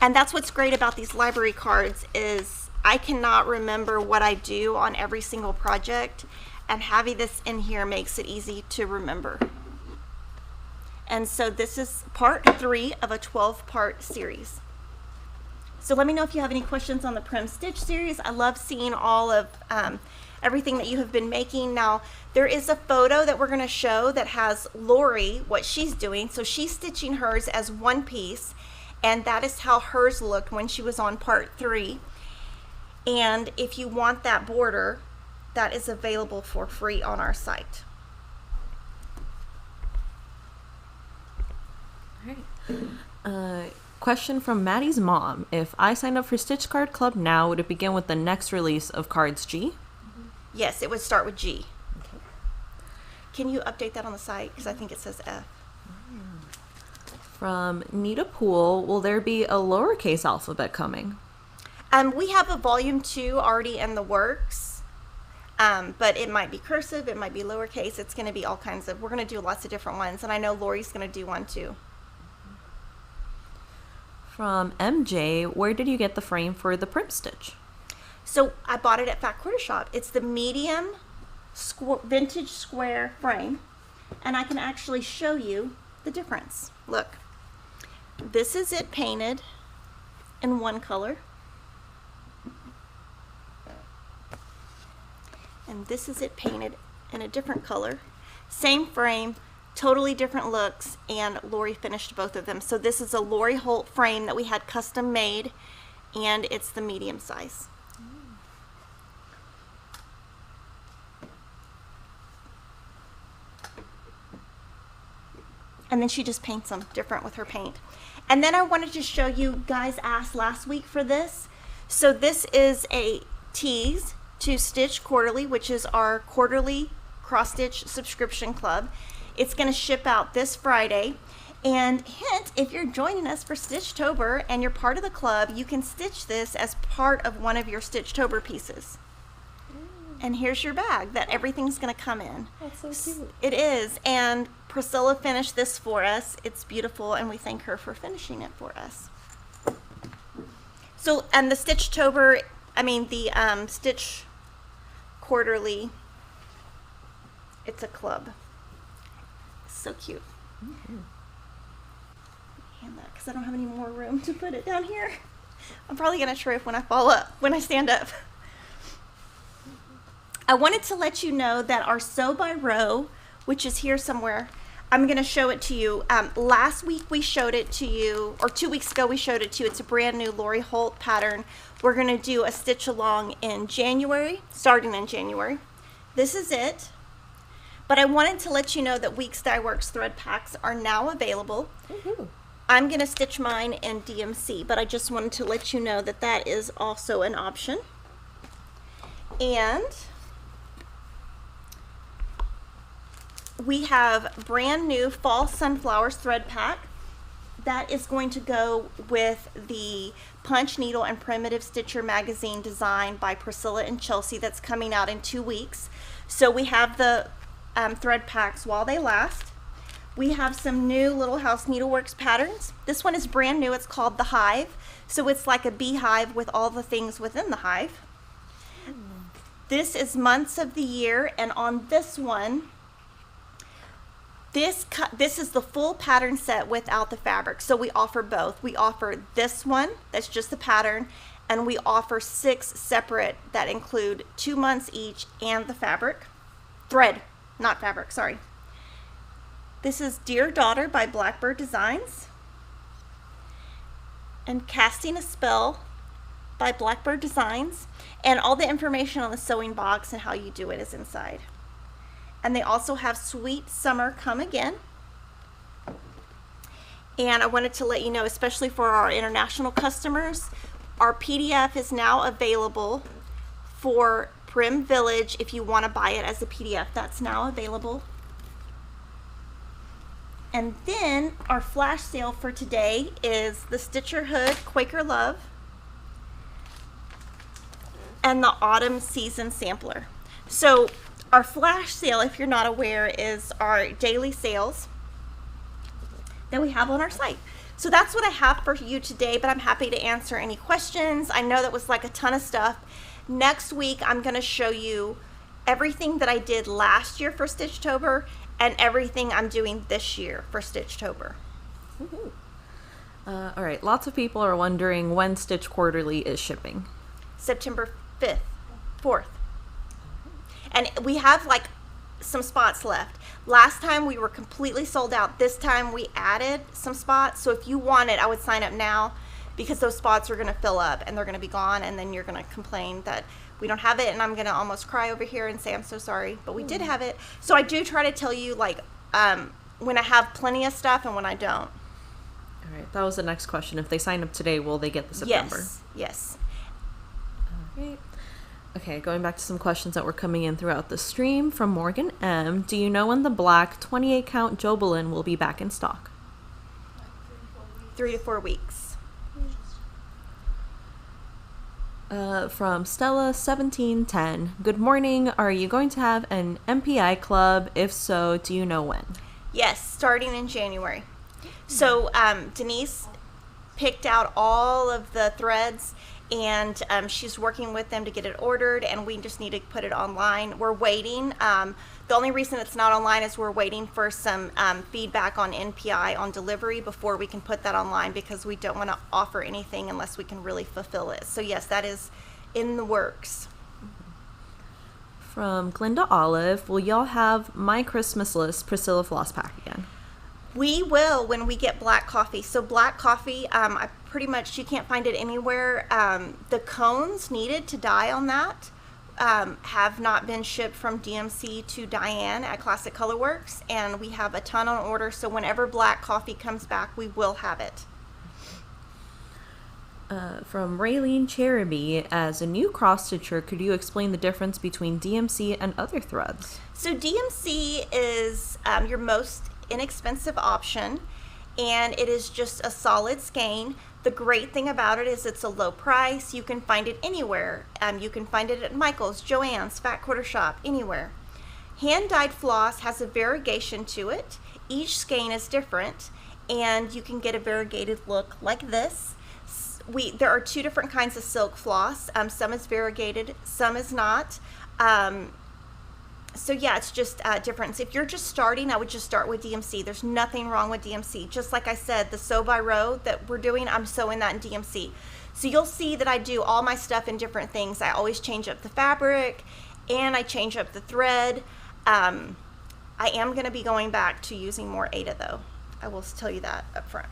And that's what's great about these library cards is I cannot remember what I do on every single project, and having this in here makes it easy to remember. And so this is part 3 of a 12-part series. So let me know if you have any questions on the Prim Stitch series. I love seeing all of everything that you have been making. Now, there is a photo that we're going to show that has Lori, what she's doing. So she's stitching hers as one piece, and that is how hers looked when she was on part 3. And if you want that border, that is available for free on our site. All right. Question from Maddie's mom. If I signed up for Stitch Card Club now, would it begin with the next release of cards G? Yes, it would start with G. Okay. Can you update that on the site? Because I think it says F. From Nita Poole, will there be a lowercase alphabet coming? We have a volume 2 already in the works, but it might be cursive, it might be lowercase. It's going to be all kinds of, we're going to do lots of different ones, and I know Lori's going to do one too. From MJ, where did you get the frame for the Prim Stitch? So I bought it at Fat Quarter Shop. It's the medium vintage square frame, and I can actually show you the difference. Look, this is it painted in one color, and this is it painted in a different color. Same frame, totally different looks, and Lori finished both of them. So this is a Lori Holt frame that we had custom made, and it's the medium size. And then she just paints them different with her paint. And then I wanted to show you, guys asked last week for this. So this is a tease to Stitch Quarterly, which is our quarterly cross stitch subscription club. It's going to ship out this Friday. And hint, if you're joining us for Stitch-Tober and you're part of the club, you can stitch this as part of one of your Stitch-Tober pieces. And here's your bag that everything's going to come in. That's so cute. It is. And Priscilla finished this for us. It's beautiful, and we thank her for finishing it for us. So, and the Stitch-Tober, the Stitch Quarterly, it's a club. So cute. Mm-hmm. Hand that because I don't have any more room to put it down here. I'm probably gonna trip when I stand up. I wanted to let you know that our Sew by Row, which is here somewhere, I'm gonna show it to you. Last week we showed it to you, or 2 weeks ago we showed it to you. It's a brand new Lori Holt pattern. We're gonna do a stitch along in January, starting in January. This is it. But I wanted to let you know that Weeks Dye Works thread packs are now available. Woohoo. I'm going to stitch mine in DMC, but I just wanted to let you know that that is also an option. And we have brand new Fall Sunflowers thread pack. That is going to go with the Punch Needle and Primitive Stitcher magazine designed by Priscilla and Chelsea that's coming out in 2 weeks. So we have the thread packs while they last. We have some new Little House Needleworks patterns. This one is brand new. It's called the Hive. So it's like a beehive with all the things within the hive. This is months of the year, and on this one, this is the full pattern set without the fabric. So we offer both. We offer this one that's just the pattern, and we offer 6 separate that include 2 months each and the fabric. Thread, not fabric, sorry. This is Dear Daughter by Blackbird Designs, and Casting a Spell by Blackbird Designs, and all the information on the sewing box and how you do it is inside. And they also have Sweet Summer Come Again. And I wanted to let you know, especially for our international customers, our PDF is now available for Prim Village if you want to buy it as a PDF. That's now available. And then our flash sale for today is the Stitcher Hood Quaker Love and the Autumn Season Sampler. So our flash sale, if you're not aware, is our daily sales that we have on our site. So that's what I have for you today, but I'm happy to answer any questions. I know that was like a ton of stuff. Next week, I'm going to show you everything that I did last year for Stitch-Tober and everything I'm doing this year for Stitch-Tober. All right, lots of people are wondering when Stitch Quarterly is shipping. September 5th, 4th. And we have like some spots left. Last time we were completely sold out. This time we added some spots. So if you want it, I would sign up now because those spots are going to fill up and they're going to be gone. And then you're going to complain that we don't have it. And I'm going to almost cry over here and say, I'm so sorry, but we did have it. So I do try to tell you like when I have plenty of stuff and when I don't. All right, that was the next question. If they sign up today, will they get the September? Yes. All right. Okay, going back to some questions that were coming in throughout the stream from Morgan M. Do you know when the black 28 count Jobelin will be back in stock? 3 to 4 weeks. From Stella 1710. Good morning. Are you going to have an MPI club? If so, do you know when? Yes, starting in January. So Denise picked out all of the threads and she's working with them to get it ordered, and we just need to put it online. We're waiting. The only reason it's not online is we're waiting for some feedback on NPI on delivery before we can put that online, because we don't want to offer anything unless we can really fulfill it. So yes, that is in the works. From Glinda Olive, will y'all have My Christmas List Priscilla Floss Pack again? We will when we get black coffee. So black coffee, I pretty much, you can't find it anywhere. The cones needed to dye on that have not been shipped from DMC to Diane at Classic Colorworks, and we have a ton on order. So whenever black coffee comes back, we will have it. From Raylene Cheruby, as a new cross stitcher, could you explain the difference between DMC and other threads? So DMC is your most inexpensive option, and it is just a solid skein. The great thing about it is it's a low price. You can find it anywhere. You can find it at Michael's, Joann's, Fat Quarter Shop, anywhere. Hand-dyed floss has a variegation to it. Each skein is different, and you can get a variegated look like this. There are 2 different kinds of silk floss. Some is variegated, some is not. So yeah, it's just a difference. If you're just starting, I would just start with DMC. There's nothing wrong with DMC. Just like I said, the sew by row that we're doing, I'm sewing that in DMC. So you'll see that I do all my stuff in different things. I always change up the fabric and I change up the thread. I am going to be going back to using more Aida though. I will tell you that up front.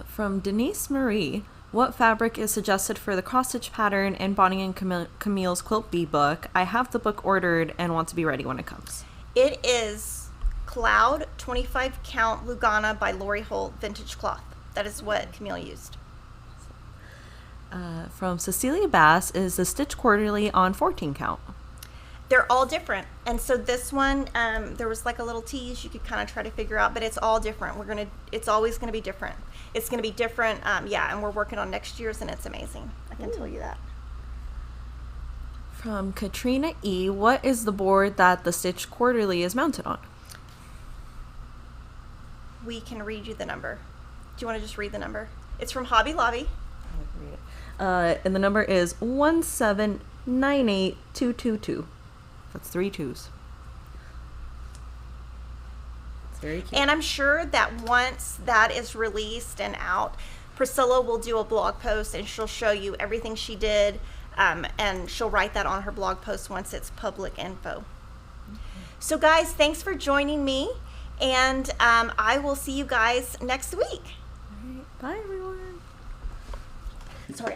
From Denise Marie, what fabric is suggested for the cross-stitch pattern in Bonnie and Camille's Quilt Bee book? I have the book ordered and want to be ready when it comes. It is Cloud 25 count Lugana by Lori Holt vintage cloth. That is what Camille used. From Cecilia Bass, is the Stitch Quarterly on 14 count? They're all different. And so this one, there was like a little tease you could kind of try to figure out, but it's all different. It's always going to be different. It's going to be different. Yeah, and we're working on next year's, and it's amazing. I can tell you that. From Katrina E, what is the board that the Stitch Quarterly is mounted on? We can read you the number. Do you want to just read the number? It's from Hobby Lobby. And the number is 1798222. That's 3 2s. It's very cute. And I'm sure that once that is released and out, Priscilla will do a blog post and she'll show you everything she did, and she'll write that on her blog post once it's public info. So guys, thanks for joining me, and I will see you guys next week. All right. Bye everyone. Sorry.